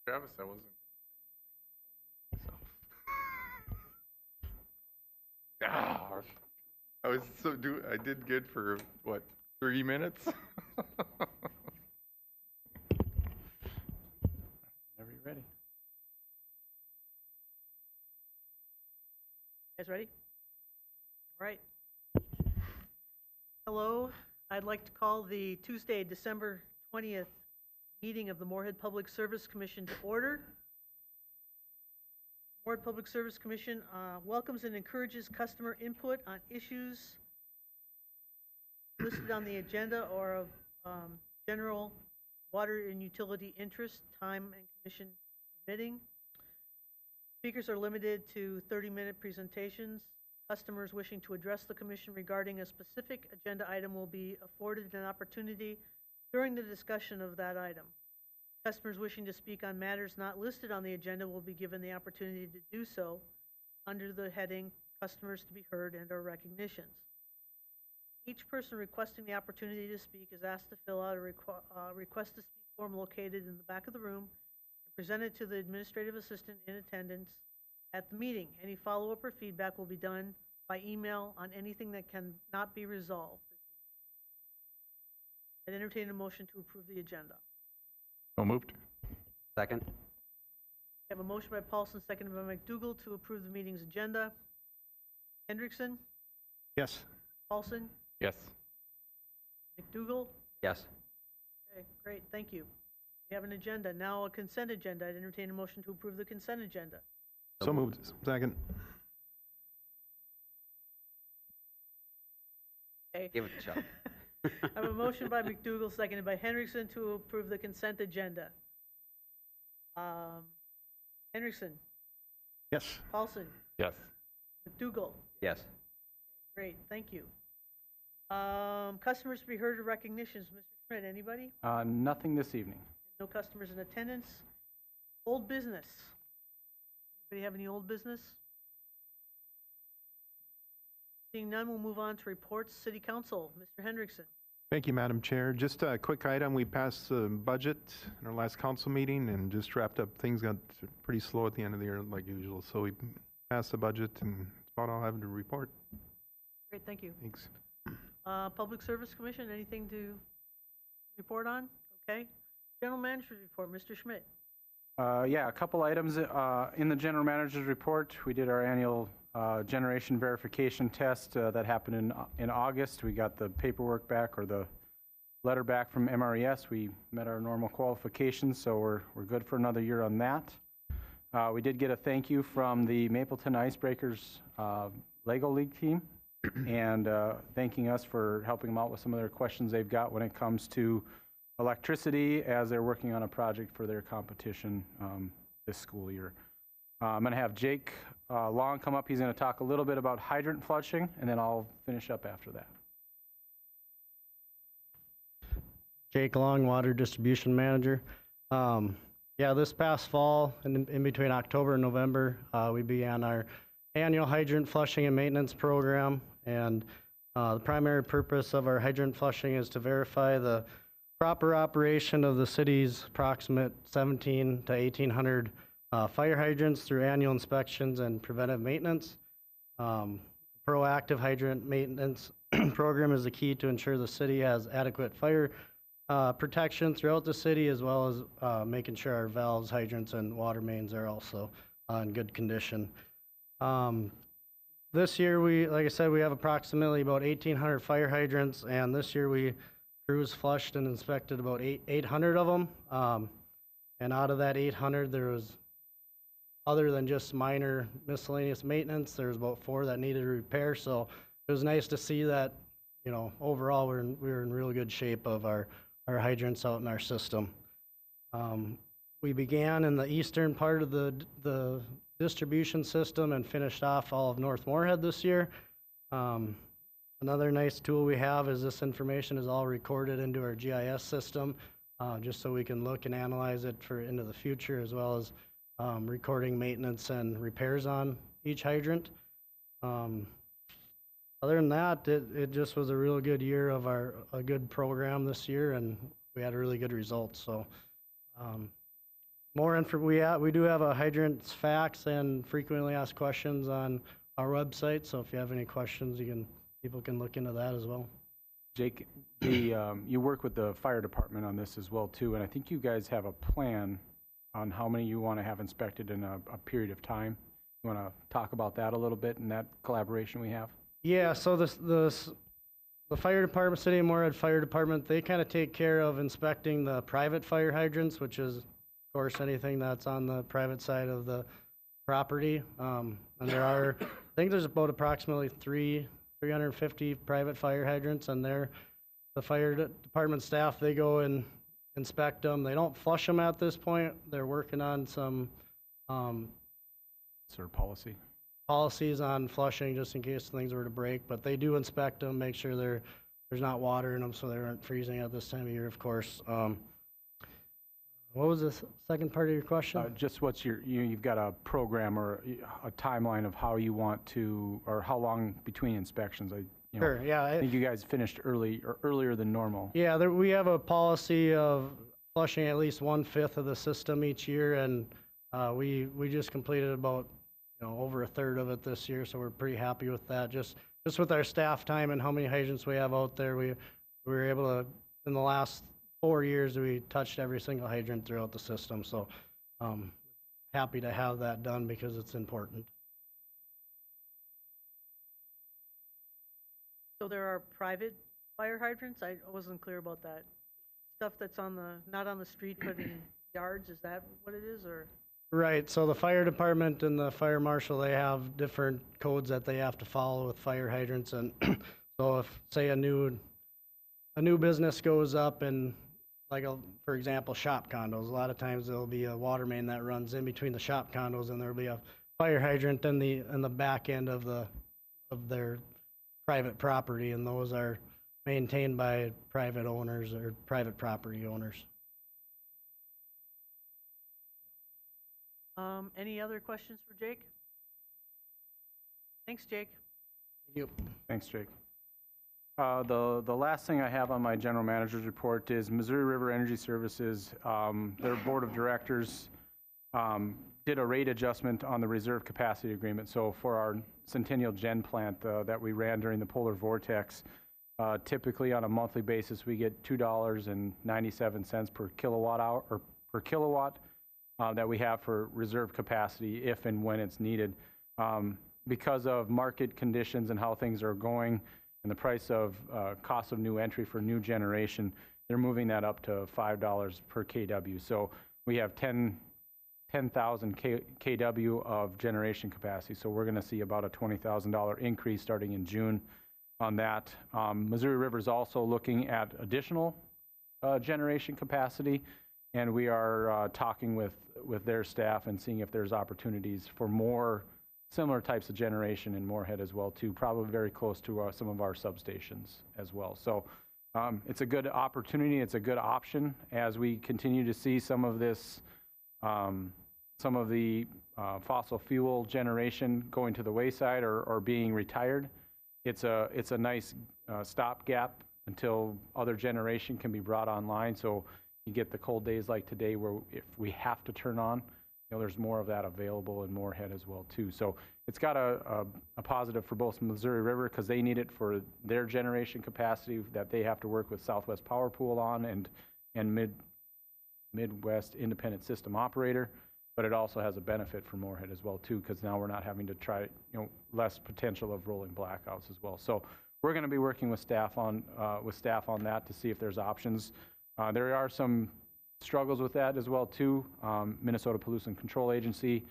Travis, I wasn't gonna say anything. So. I was I did good for what, 30 minutes? Whenever you're ready. You guys ready? All right. Hello. I'd like to call the Tuesday, December 20th meeting of the Moorhead Public Service Commission to order. Moorhead Public Service Commission welcomes and encourages customer input on issues listed on the agenda or of general water and utility interest, time and commission permitting. Speakers are limited to 30-minute presentations. Customers wishing to address the commission regarding a specific agenda item will be afforded an opportunity during the discussion of that item. Customers wishing to speak on matters not listed on the agenda will be given the opportunity to do so under the heading Customers to be Heard and/or Recognitions. Each person requesting the opportunity to speak is asked to fill out a request to speak form located in the back of the room and present it to the administrative assistant in attendance at the meeting. Any follow-up or feedback will be done by email on anything that cannot be resolved. I'd entertain a motion to approve the agenda. So moved. Second. I have a motion by Paulson, seconded by McDougall to approve the meeting's agenda. Hendrickson? Yes. Paulson? Yes. McDougall? Yes. Okay, great, thank you. We have an agenda. Now a consent agenda. I'd entertain a motion to approve the consent agenda. So moved. Second. Okay. Give it to Chuck. I have a motion by McDougall, seconded by Hendrickson to approve the consent agenda. Hendrickson? Yes. Paulson? Yes. McDougall? Yes. Great, thank you. Customers to be heard or recognitions. Mr. Schmidt, anybody? Nothing this evening. No customers in attendance. Old business. Anybody have any old business? Seeing none, we'll move on to reports. City Council, Mr. Hendrickson. Thank you, Madam Chair. Just a quick item. We passed the budget in our last council meeting and just wrapped up. Things got pretty slow at the end of the year like usual. So we passed the budget and that's about all I have to report. Great, thank you. Thanks. Public Service Commission, anything to report on? Okay. General Manager's report, Mr. Schmidt. Yeah, a couple items in the general manager's report. We did our annual generation verification test that happened in August. We got the paperwork back, or the letter back from MRES. We met our normal qualifications, so we're good for another year on that. We did get a thank you from the Mapleton Icebreakers Lego League team, and thanking us for helping them out with some of their questions they've got when it comes to electricity as they're working on a project for their competition this school year. I'm going to have Jake Long come up. He's going to talk a little bit about hydrant flushing, and then I'll finish up after that. Jake Long, Water Distribution Manager. Yeah, this past fall, in between October and November, we began our annual hydrant flushing and maintenance program. And the primary purpose of our hydrant flushing is to verify the proper operation of the city's approximate 17 to 1,800 fire hydrants through annual inspections and preventive maintenance. Proactive hydrant maintenance program is the key to ensure the city has adequate fire protection throughout the city, as well as making sure our valves, hydrants, and water mains are also in good condition. This year, like I said, we have approximately about 1,800 fire hydrants, and this year crews flushed and inspected about 800 of them. And out of that 800, there was, other than just minor miscellaneous maintenance, there was about 4 that needed repair. So it was nice to see that, you know, overall we were in really good shape of our hydrants out in our system. We began in the eastern part of the distribution system and finished off all of North Moorhead this year. Another nice tool we have is this information is all recorded into our GIS system, just so we can look and analyze it into the future, as well as recording maintenance and repairs on each hydrant. Other than that, it just was a real good year of a good program this year, and we had really good results. So More info, we do have a hydrants fax and frequently asked questions on our website, so if you have any questions, people can look into that as well. Jake, you work with the fire department on this as well too, and I think you guys have a plan on how many you want to have inspected in a period of time. You want to talk about that a little bit and that collaboration we have? Yeah, so the fire department, City of Moorhead Fire Department, they kind of take care of inspecting the private fire hydrants, which is, of course, anything that's on the private side of the property. And I think there's about approximately 350 private fire hydrants, and the fire department staff, they go and inspect them. They don't flush them at this point. They're working on some Sort of policy. policies on flushing just in case things were to break, but they do inspect them, make sure there's not water in them so they aren't freezing at this time of year, of course. What was the second part of your question? Just what's you've got a program or a timeline of how you want to, or how long between inspections? Sure, yeah. I think you guys finished earlier than normal. Yeah, we have a policy of flushing at least 1/5 of the system each year, and we just completed about over a third of it this year, so we're pretty happy with that. Just with our staff time and how many hydrants we have out there, we were able to, in the last 4 years, we touched every single hydrant throughout the system. So happy to have that done because it's important. So there are private fire hydrants? I wasn't clear about that. Stuff that's not on the street, but in yards, is that what it is, or? Right, so the fire department and the fire marshal, they have different codes that they have to follow with fire hydrants. And so if, say, a new business goes up and, like, for example, shop condos, a lot of times there'll be a water main that runs in between the shop condos, and there'll be a fire hydrant in the back end of their private property, and those are maintained by private owners or private property owners. Any other questions for Jake? Thanks, Jake. Thank you. Thanks, Jake. The last thing I have on my general manager's report is Missouri River Energy Services. Their board of directors did a rate adjustment on the reserve capacity agreement. So for our Centennial Gen plant that we ran during the polar vortex, typically on a monthly basis we get $2.97 per kilowatt hour or per kilowatt that we have for reserve capacity if and when it's needed. Because of market conditions and how things are going and the price of cost of new entry for new generation, they're moving that up to $5 per kW. So we have 10,000 kW of generation capacity. So we're going to see about a $20,000 increase starting in June on that. Missouri River is also looking at additional generation capacity, and we are talking with their staff and seeing if there's opportunities for more similar types of generation in Moorhead as well too, probably very close to some of our substations as well. So it's a good opportunity, it's a good option as we continue to see some of this, some of the fossil fuel generation going to the wayside or being retired. It's a nice stopgap until other generation can be brought online. So you get the cold days like today where if we have to turn on, there's more of that available in Moorhead as well too. So it's got a positive for both Missouri River because they need it for their generation capacity that they have to work with Southwest Power Pool on and Midwest Independent System Operator. But it also has a benefit for Moorhead as well too, because now we're not having to try, less potential of rolling blackouts as well. So we're going to be working with staff on that to see if there's options. There are some struggles with that as well too. Minnesota Pollution Control Agency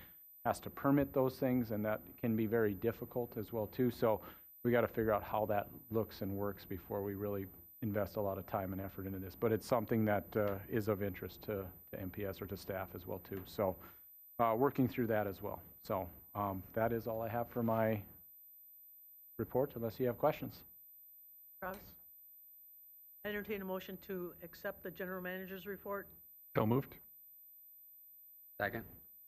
has to permit those things, and that can be very difficult as well too. So we got to figure out how that looks and works before we really invest a lot of time and effort into this. But it's something that is of interest to MPS or to staff as well too. So working through that as well. So that is all I have for my report, unless you have questions. Travis? I entertain a motion to accept the general manager's report. So moved. Second.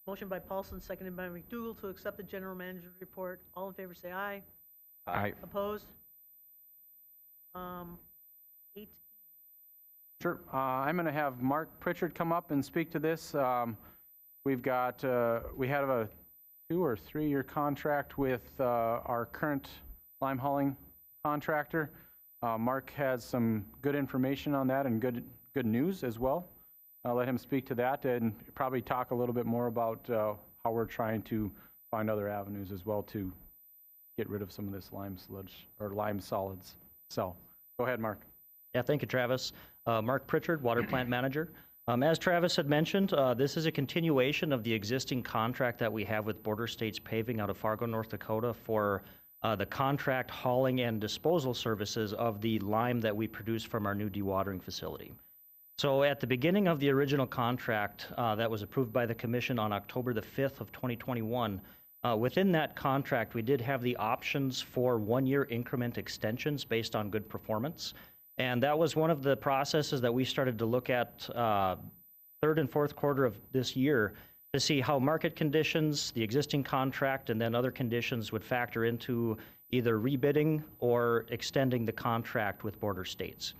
Motion by Paulson, seconded by McDougall to accept the general manager's report. All in favor say aye. Aye. Opposed? 8. Sure. I'm going to have Mark Pritchard come up and speak to this. We've got, we have a 2 or 3 year contract with our current lime hauling contractor. Mark has some good information on that and good news as well. I'll let him speak to that and probably talk a little bit more about how we're trying to find other avenues as well to get rid of some of this lime sludge or lime solids. So go ahead, Mark. Yeah, thank you, Travis. Mark Pritchard, Water Plant Manager. As Travis had mentioned, this is a continuation of the existing contract that we have with Border States Paving out of Fargo, North Dakota for the contract hauling and disposal services of the lime that we produce from our new dewatering facility. So at the beginning of the original contract that was approved by the Commission on October the 5th of 2021, within that contract, we did have the options for 1-year increment extensions based on good performance. And that was one of the processes that we started to look at third and fourth quarter of this year to see how market conditions, the existing contract, and then other conditions would factor into either rebidding or extending the contract with Border States.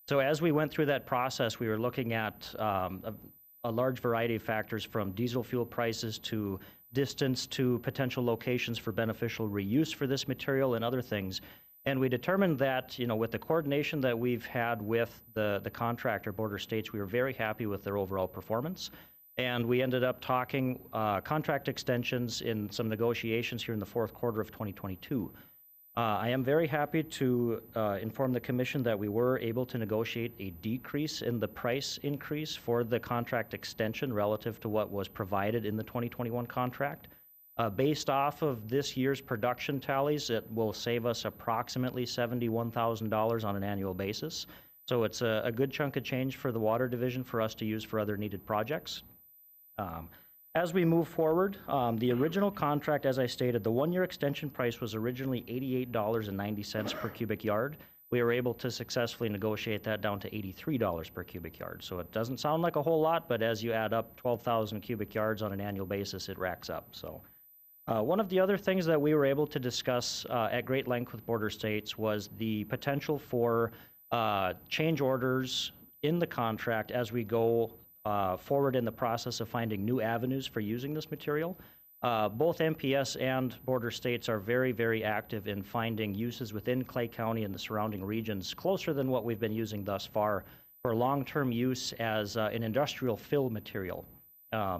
So as we went through that process, we were looking at a large variety of factors from diesel fuel prices to distance to potential locations for beneficial reuse for this material and other things. And we determined that, with the coordination that we've had with the contractor, Border States, we were very happy with their overall performance. And we ended up talking contract extensions in some negotiations here in the fourth quarter of 2022. I am very happy to inform the Commission that we were able to negotiate a decrease in the price increase for the contract extension relative to what was provided in the 2021 contract. Based off of this year's production tallies, it will save us approximately $71,000 on an annual basis. So it's a good chunk of change for the Water Division for us to use for other needed projects. As we move forward, the original contract, as I stated, the 1-year extension price was originally $88.90 per cubic yard. We were able to successfully negotiate that down to $83 per cubic yard. So it doesn't sound like a whole lot, but as you add up 12,000 cubic yards on an annual basis, it racks up. So one of the other things that we were able to discuss at great length with Border States was the potential for change orders in the contract as we go forward in the process of finding new avenues for using this material. Both MPS and Border States are very, very active in finding uses within Clay County and the surrounding regions closer than what we've been using thus far for long-term use as an industrial fill material.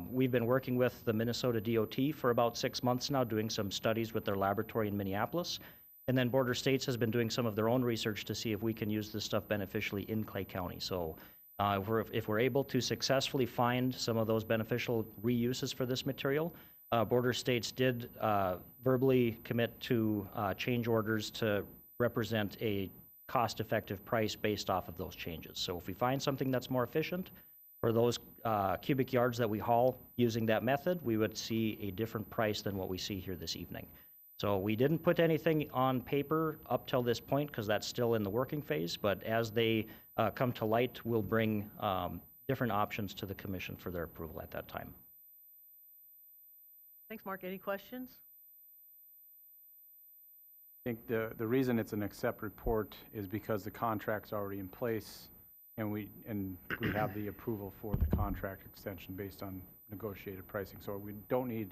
We've been working with the Minnesota DOT for about 6 months now, doing some studies with their laboratory in Minneapolis. And then Border States has been doing some of their own research to see if we can use this stuff beneficially in Clay County. So if we're able to successfully find some of those beneficial reuses for this material, Border States did verbally commit to change orders to represent a cost-effective price based off of those changes. So if we find something that's more efficient for those cubic yards that we haul using that method, we would see a different price than what we see here this evening. So we didn't put anything on paper up till this point because that's still in the working phase, but as they come to light, we'll bring different options to the Commission for their approval at that time. Thanks, Mark. Any questions? I think the reason it's an accept report is because the contract's already in place and we have the approval for the contract extension based on negotiated pricing. So we don't need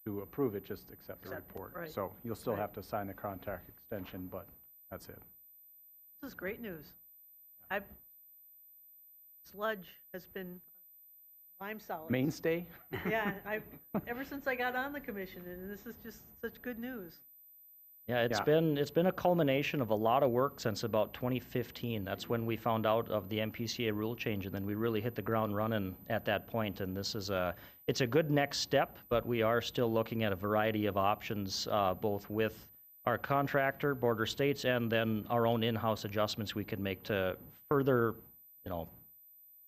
to approve it, just accept the report. Right. So you'll still Right. have to sign the contract extension, but that's it. This is great news. Sludge has been lime solids. Mainstay? Yeah, ever since I got on the commission, and this is just such good news. Yeah, it's been a culmination of a lot of work since about 2015. That's when we found out of the MPCA rule change, and then we really hit the ground running at that point. And this is it's a good next step, but we are still looking at a variety of options, both with our contractor, Border States, and then our own in-house adjustments we can make to further,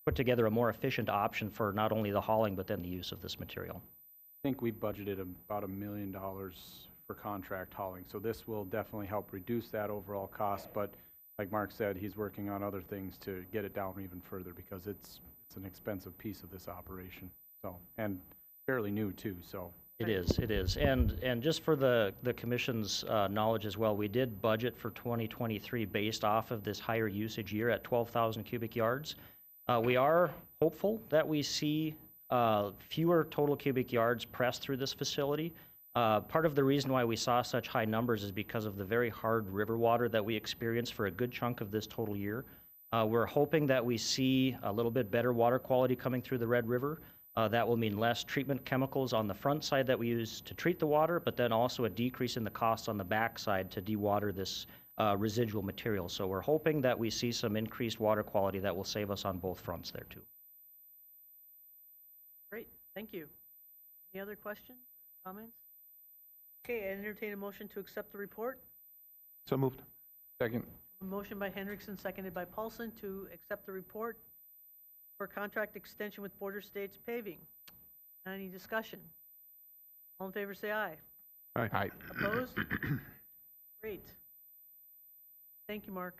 put together a more efficient option for not only the hauling, but then the use of this material. I think we budgeted about $1 million for contract hauling. So this will definitely help reduce that overall cost. But like Mark said, he's working on other things to get it down even further because it's an expensive piece of this operation. So, and fairly new too, so. It is. And just for the Commission's knowledge as well, we did budget for 2023 based off of this higher usage year at 12,000 cubic yards. We are hopeful that we see fewer total cubic yards pressed through this facility. Part of the reason why we saw such high numbers is because of the very hard river water that we experienced for a good chunk of this total year. We're hoping that we see a little bit better water quality coming through the Red River. That will mean less treatment chemicals on the front side that we use to treat the water, but then also a decrease in the cost on the back side to dewater this residual material. So we're hoping that we see some increased water quality that will save us on both fronts there too. Great, thank you. Any other questions, comments? Okay, I entertain a motion to accept the report. So moved. Second. A motion by Hendrickson, seconded by Paulson to accept the report for contract extension with Border States Paving. Any discussion? All in favor, say aye. Aye. Opposed? Great. Thank you, Mark.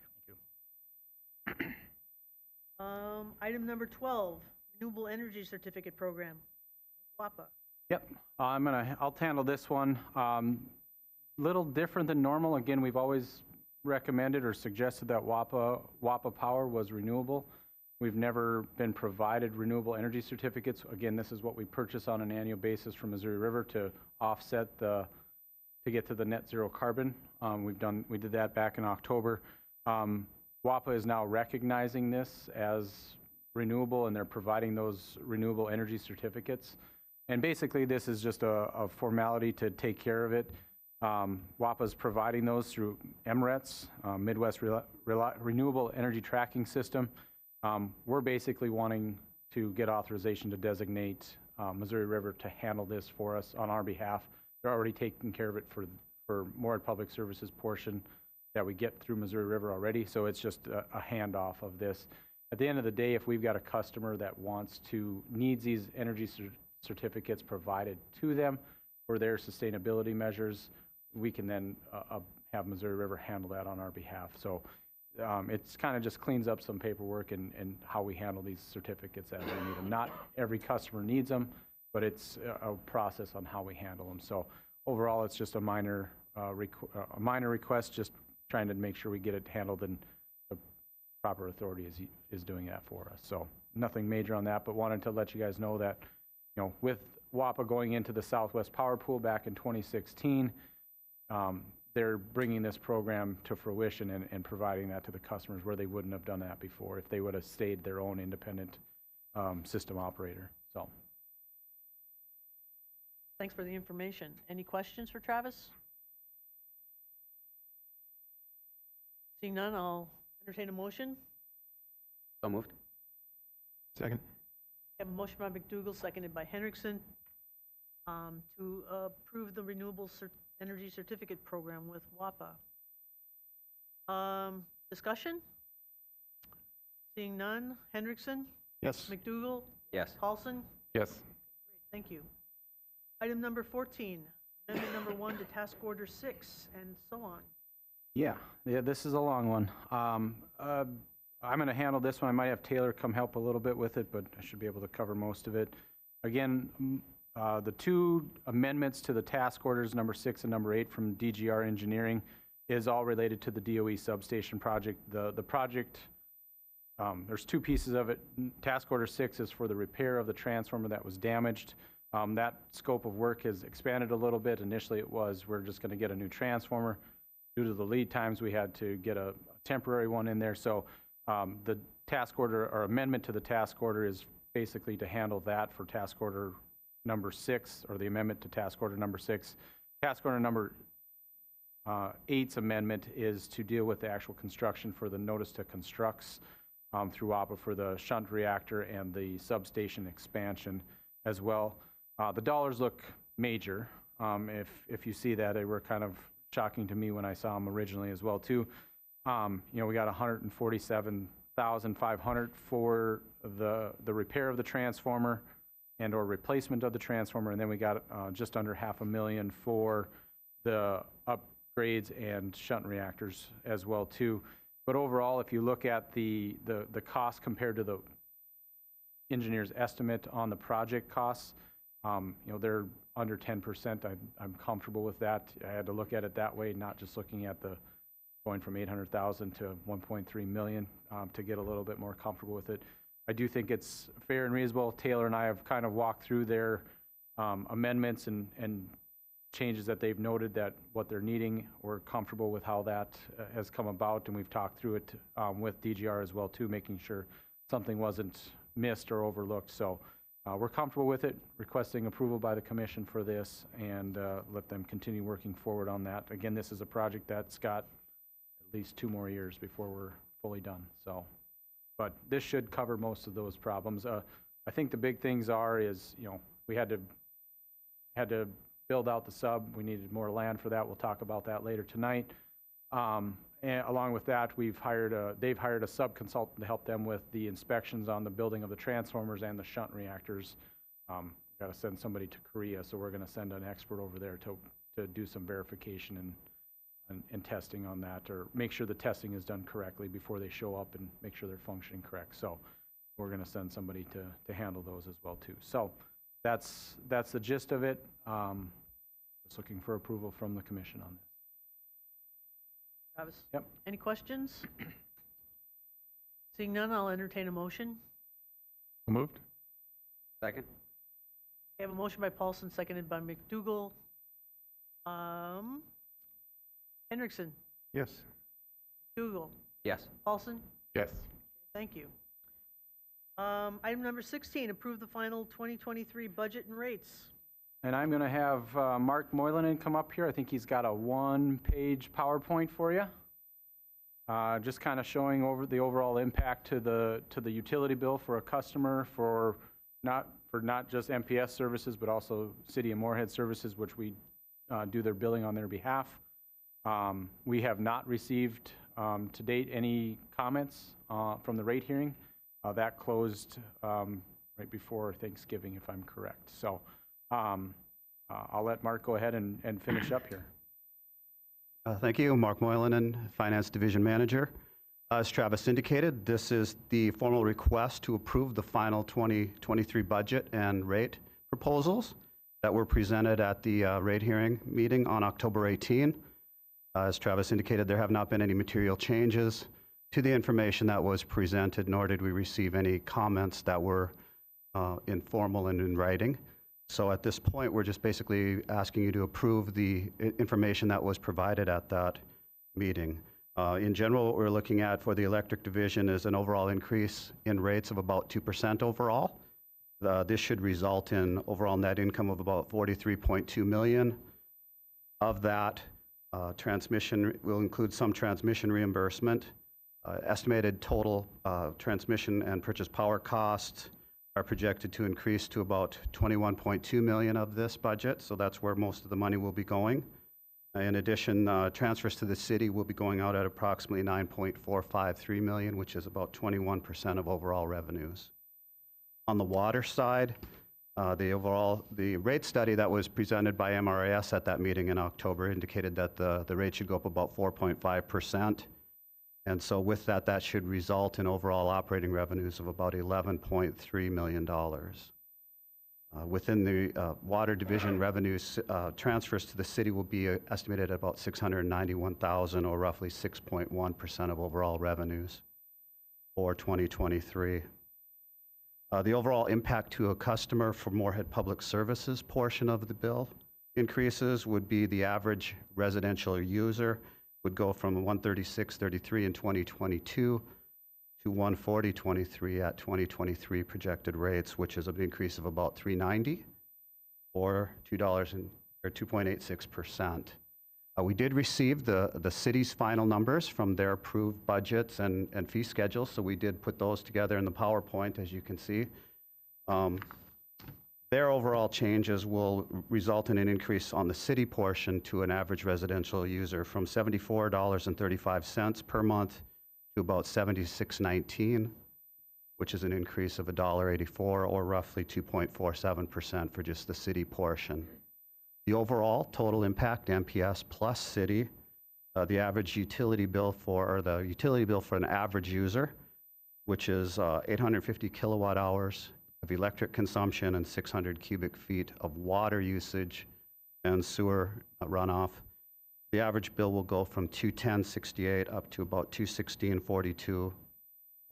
Thank you. Item number 12, Renewable Energy Certificate Program, WAPA. Yep, I'll handle this one. Little different than normal. Again, we've always recommended or suggested that WAPA power was renewable. We've never been provided renewable energy certificates. Again, this is what we purchase on an annual basis from Missouri River to offset to get to the net zero carbon. We did that back in October. WAPA is now recognizing this as renewable, and they're providing those renewable energy certificates. And basically, this is just a formality to take care of it. WAPA is providing those through MRETS, Midwest Renewable Energy Tracking System. We're basically wanting to get authorization to designate Missouri River to handle this for us on our behalf. They're already taking care of it for Moorhead Public Services portion that we get through Missouri River already, so it's just a handoff of this. At the end of the day, if we've got a customer that needs these energy certificates provided to them for their sustainability measures, we can then have Missouri River handle that on our behalf. So it's kind of just cleans up some paperwork and how we handle these certificates as we need them. Not every customer needs them, but it's a process on how we handle them. So overall, it's just a minor request, just trying to make sure we get it handled and the proper authority is doing that for us. So nothing major on that, but wanted to let you guys know that, with WAPA going into the Southwest Power Pool back in 2016, they're bringing this program to fruition and providing that to the customers where they wouldn't have done that before if they would have stayed their own independent system operator. So. Thanks for the information. Any questions for Travis? Seeing none, I'll entertain a motion. So moved. Second. I have a motion by McDougall, seconded by Hendrickson, to approve the Renewable Energy Certificate Program with WAPA. Discussion? Seeing none. Hendrickson? Yes. McDougall? Yes. Paulson? Yes. Great, thank you. Item number 14, amendment number 1 to task order 6, and so on. Yeah, this is a long one. I'm going to handle this one. I might have Taylor come help a little bit with it, but I should be able to cover most of it. Again, the two amendments to the task orders, number 6 and number 8 from DGR Engineering, is all related to the DOE substation project. The project, there's two pieces of it. Task order 6 is for the repair of the transformer that was damaged. That scope of work has expanded a little bit. Initially, we're just going to get a new transformer. Due to the lead times, we had to get a temporary one in there. So the task order or amendment to the task order is basically to handle that for task order number 6, or the amendment to task order number 6. Task order number 8's amendment is to deal with the actual construction for the notice to constructs through WAPA for the shunt reactor and the substation expansion as well. The dollars look major. If you see that, they were kind of shocking to me when I saw them originally as well too. We got $147,500 for the repair of the transformer and or replacement of the transformer, and then we got just under $500,000 for the upgrades and shunt reactors as well too. But overall, if you look at the cost compared to the engineer's estimate on the project costs, they're under 10%. I'm comfortable with that. I had to look at it that way, not just looking at going from $800,000 to $1.3 million to get a little bit more comfortable with it. I do think it's fair and reasonable. Taylor and I have kind of walked through their amendments and changes that they've noted that what they're needing. We're comfortable with how that has come about, and we've talked through it with DGR as well too, making sure something wasn't missed or overlooked. So we're comfortable with it, requesting approval by the commission for this, and let them continue working forward on that. Again, this is a project that's got at least 2 more years before we're fully done. So, but this should cover most of those problems. I think the big things is, you know, we had to build out the sub. We needed more land for that. We'll talk about that later tonight. And along with that, they've hired a sub-consultant to help them with the inspections on the building of the transformers and the shunt reactors. We've got to send somebody to Korea, so we're going to send an expert over there to do some verification and testing on that, or make sure the testing is done correctly before they show up and make sure they're functioning correct. So we're going to send somebody to handle those as well too. So that's the gist of it. Just looking for approval from the commission on this. Travis? Yep. Any questions? Seeing none, I'll entertain a motion. So moved? Second? I have a motion by Paulson, seconded by McDougall. Hendrickson, Yes. McDougall, Yes. Paulson, Yes. thank you. Item number 16, approve the final 2023 budget and rates. And I'm going to have Mark Moylanen come up here. I think he's got a 1-page PowerPoint for you. Just kind of showing over the overall impact to the utility bill for a customer for not just MPS services, but also City of Moorhead services, which we do their billing on their behalf. We have not received to date any comments from the rate hearing. That closed right before Thanksgiving, if I'm correct. So I'll let Mark go ahead and finish up here. Thank you. Mark Moylanen, Finance Division Manager. As Travis indicated, this is the formal request to approve the final 2023 budget and rate proposals that were presented at the rate hearing meeting on October 18. As Travis indicated, there have not been any material changes to the information that was presented, nor did we receive any comments that were informal and in writing. So at this point, we're just basically asking you to approve the information that was provided at that meeting. In general, what we're looking at for the electric division is an overall increase in rates of about 2% overall. This should result in overall net income of about $43.2 million. Of that, transmission will include some transmission reimbursement. Estimated total transmission and purchase power costs are projected to increase to about $21.2 million of this budget, so that's where most of the money will be going. In addition, transfers to the city will be going out at approximately $9.453 million, which is about 21% of overall revenues. On the water side, the rate study that was presented by MRAS at that meeting in October indicated that the rate should go up about 4.5%. And so with that, that should result in overall operating revenues of about $11.3 million. Within the water division revenues, transfers to the city will be estimated at about $691,000, or roughly 6.1% of overall revenues for 2023. The overall impact to a customer for Moorhead Public Services portion of the bill increases would be the average residential user would go from $136.33 in 2022 to $140.23 at 2023 projected rates, which is an increase of about $3.90 or $2.86%. We did receive the city's final numbers from their approved budgets and fee schedules, so we did put those together in the PowerPoint, as you can see. Their overall changes will result in an increase on the city portion to an average residential user from $74.35 per month to about $76.19, which is an increase of $1.84, or roughly 2.47% for just the city portion. The overall total impact, MPS plus city, the average utility bill for an average user, which is 850 kilowatt hours of electric consumption and 600 cubic feet of water usage and sewer runoff. The average bill will go from $210.68 up to about $216.42,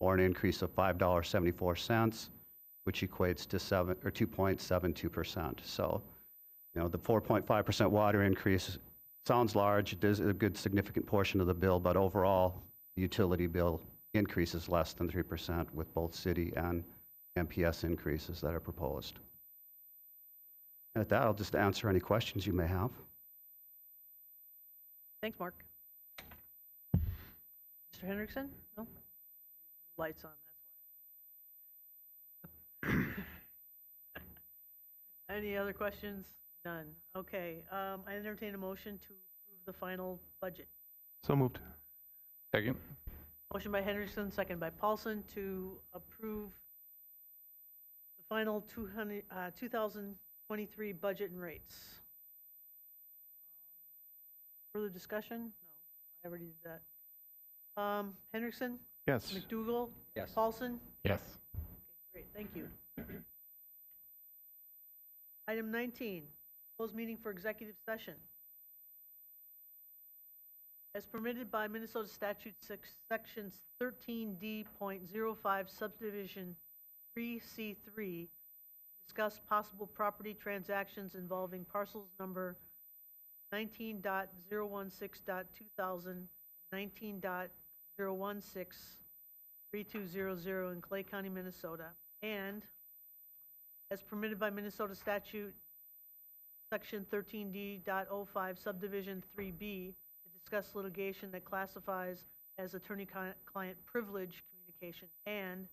or an increase of $5.74, which equates to 2.72%. So, the 4.5% water increase sounds large. It is a good significant portion of the bill, but overall, the utility bill increases less than 3% with both city and MPS increases that are proposed. And at that, I'll just answer any questions you may have. Thanks, Mark. Mr. Hendrickson? No? Lights on, that's why. Any other questions? None. Okay, I entertain a motion to approve the final budget. So moved. Second? Motion by Hendrickson, second by Paulson to approve the final 2023 budget and rates. Further discussion? No, I already did that. Hendrickson? Yes. McDougal? Yes. Paulson? Yes. Okay, great, thank you. Item 19, closed meeting for executive session. As permitted by Minnesota Statute Sections 13D.05 Subdivision 3C3, discuss possible property transactions involving parcels number 19.016.2000 and 19.016.3200 in Clay County, Minnesota, and as permitted by Minnesota Statute Section 13D.05 Subdivision 3B, to discuss litigation that classifies as attorney-client privilege communication, and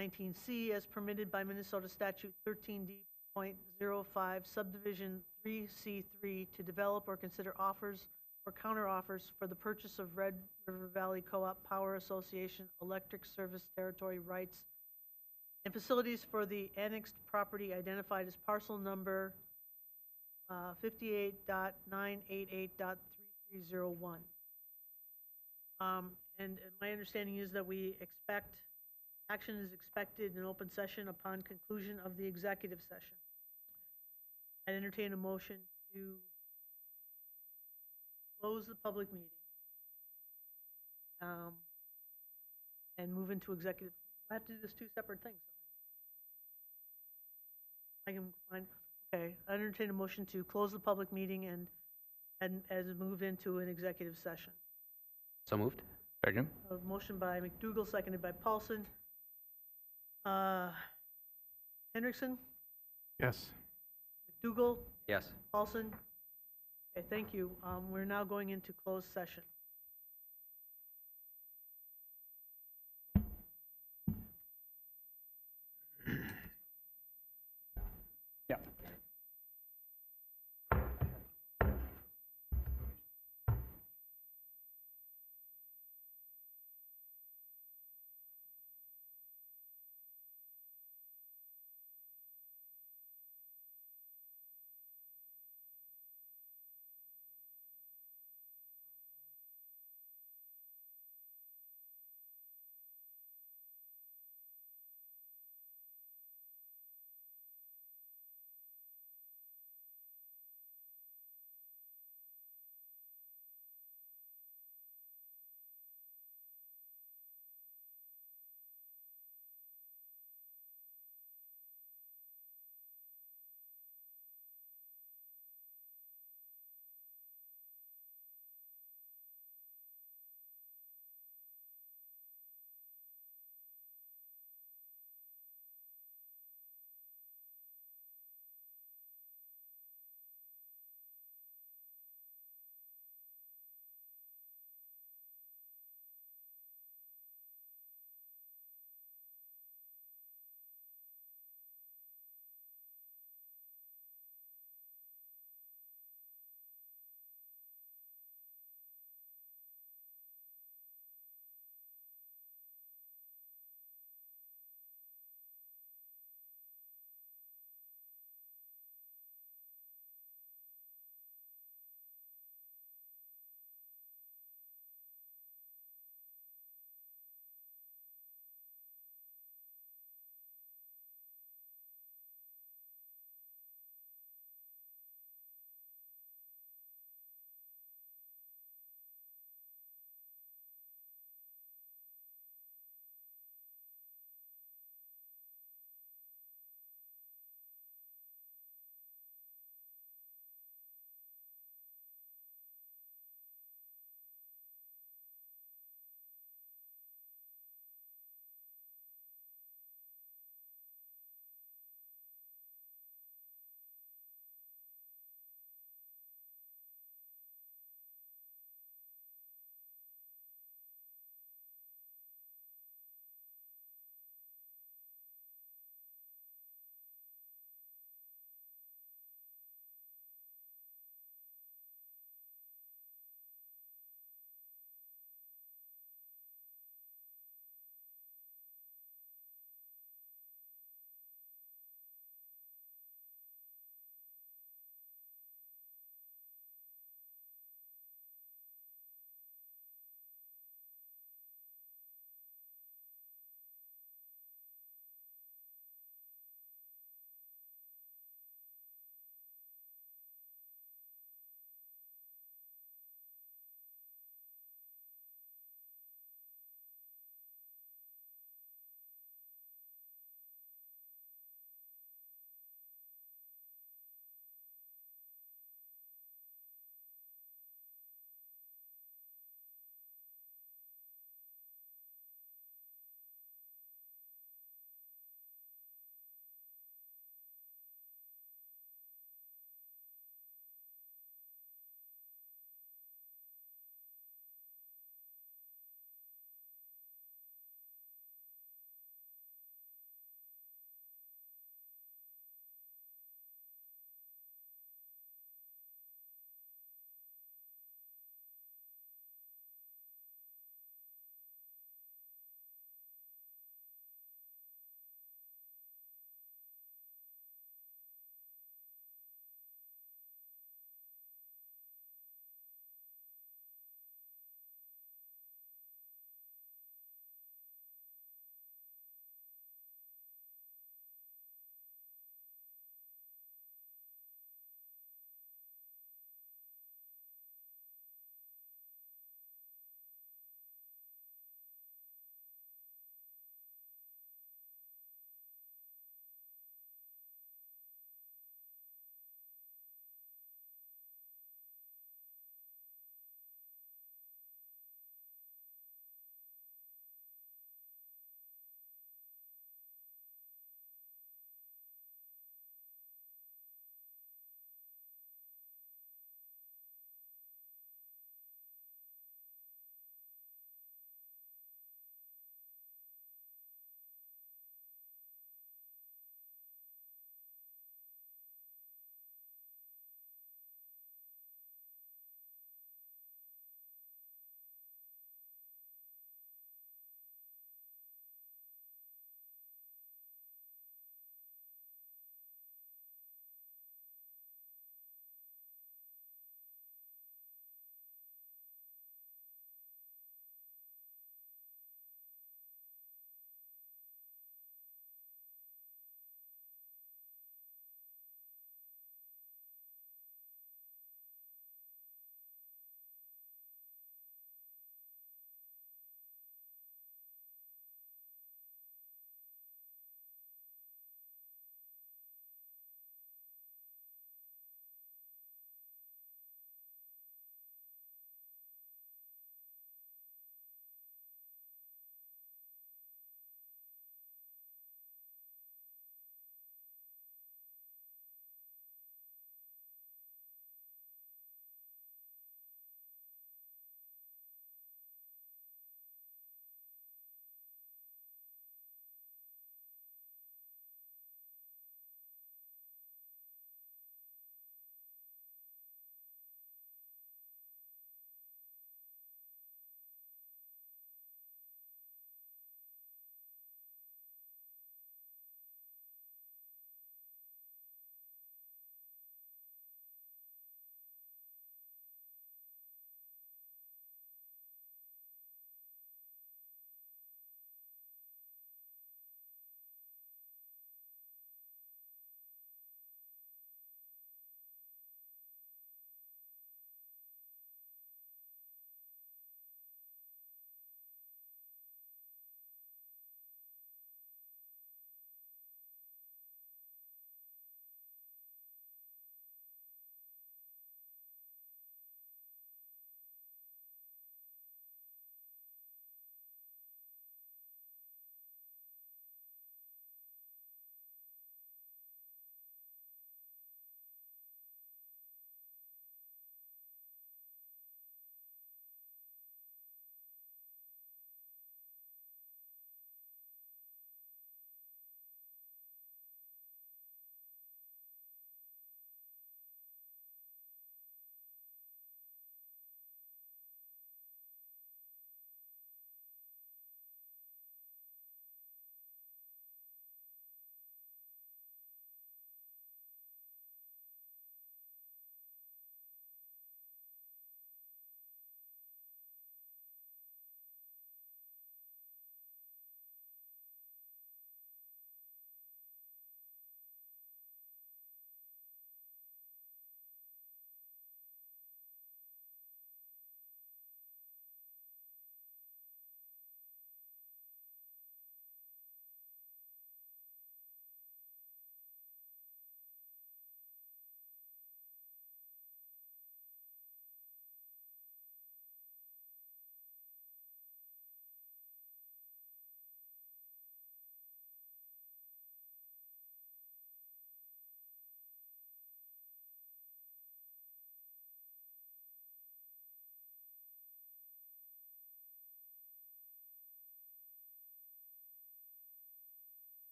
19C, as permitted by Minnesota Statute 13D.05 Subdivision 3C3, to develop or consider offers or counteroffers for the purchase of Red River Valley Co-op Power Association electric service territory rights and facilities for the annexed property identified as parcel number 58.988.3301. And my understanding is that action is expected in open session upon conclusion of the executive session. I entertain a motion to close the public meeting and move into executive. I have to do this two separate things. I can find, okay, I entertain a motion to close the public meeting and as move into an executive session. So moved. Second? A motion by McDougal, seconded by Paulson. Hendrickson, Yes. McDougal, Yes. Paulson. Okay, thank you. We're now going into closed session.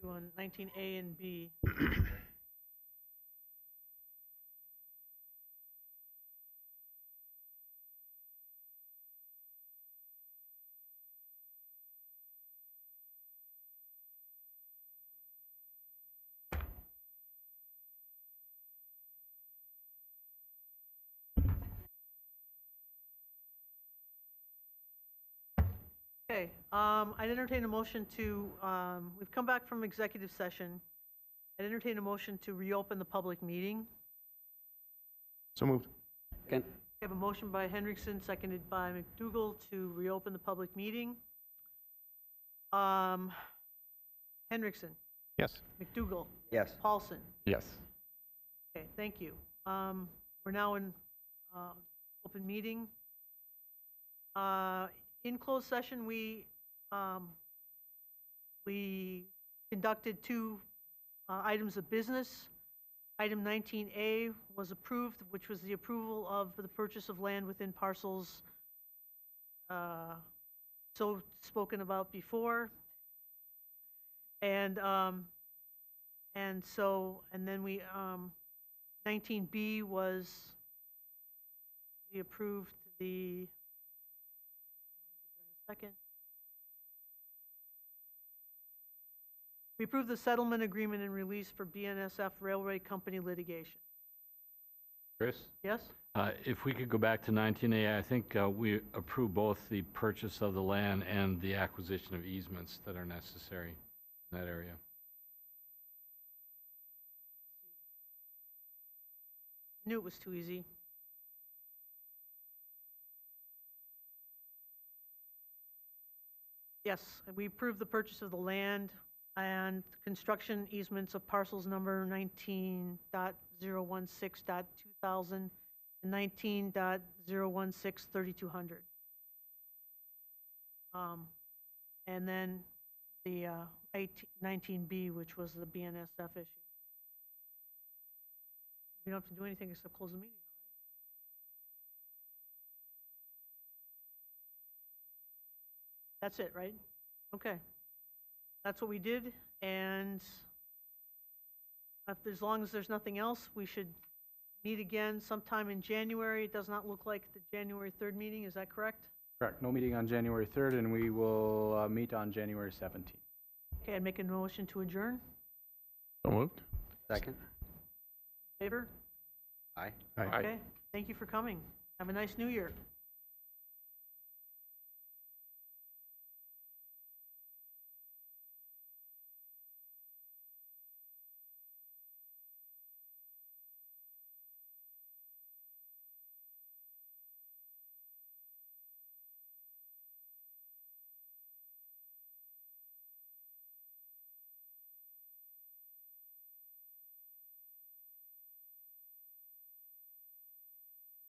to 19A and B. Okay, I'd entertain a motion to, we've come back from executive session. I'd entertain a motion to reopen the public meeting. So moved. Second. We have a motion by Hendrickson, seconded by McDougal to reopen the public meeting. Hendrickson, Yes. McDougal, Yes. Paulson. Yes. Okay, thank you. We're now in open meeting. In closed session, we conducted two items of business. Item 19A was approved, which was the approval of the purchase of land within parcels so spoken about before. And then 19B was, we approved the, second. We approved the settlement agreement and release for BNSF Railway Company litigation. Chris? Yes? If we could go back to 19A, I think we approve both the purchase of the land and the acquisition of easements that are necessary in that area. I knew it was too easy. Yes, we approved the purchase of the land and construction easements of parcels number 19.016.2000 and 19.016.3200. And then the 19B, which was the BNSF issue. We don't have to do anything except close the meeting, all right? That's it, right? Okay. That's what we did, and as long as there's nothing else, we should meet again sometime in January. It does not look like the January 3rd meeting, is that correct? Correct. No meeting on January 3rd, and we will meet on January 17th. Okay, I'd make a motion to adjourn. So moved. Second. Favor? Aye. Aye. Okay, thank you for coming. Have a nice new year.